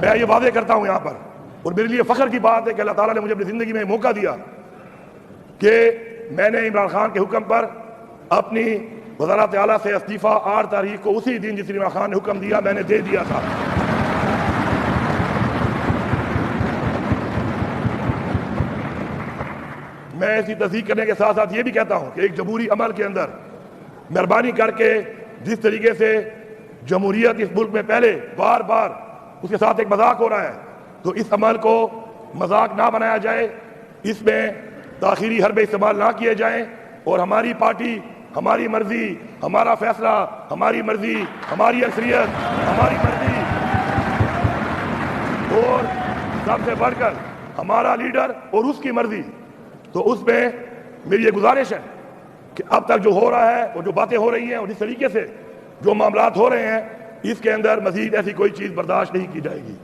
میں یہ واضح کرتا ہوں یہاں پر، اور میرے لیے فخر کی بات ہے کہ اللہ تعالیٰ نے مجھے اپنی زندگی میں موقع دیا کہ میں نے عمران خان کے حکم پر اپنی وزارت اعلیٰ سے استعفیٰ 8 تاریخ کو اسی دن جس عمران خان نے حکم دیا میں نے دے دیا تھا۔ میں اسی تصدیق کرنے کے ساتھ ساتھ یہ بھی کہتا ہوں کہ ایک جمہوری عمل کے اندر مہربانی کر کے جس طریقے سے جمہوریت اس ملک میں پہلے بار بار اس کے ساتھ ایک مذاق ہو رہا ہے، تو اس عمل کو مذاق نہ بنایا جائے، اس میں تاخیری حربے استعمال نہ کیے جائیں، اور ہماری پارٹی، ہماری مرضی، ہمارا فیصلہ، ہماری مرضی، ہماری اکثریت، ہماری مرضی، اور سب سے بڑھ کر ہمارا لیڈر اور اس کی مرضی۔ تو اس میں میری یہ گزارش ہے کہ اب تک جو ہو رہا ہے اور جو باتیں ہو رہی ہیں اور جس طریقے سے جو معاملات ہو رہے ہیں، اس کے اندر مزید ایسی کوئی چیز برداشت نہیں کی جائے گی۔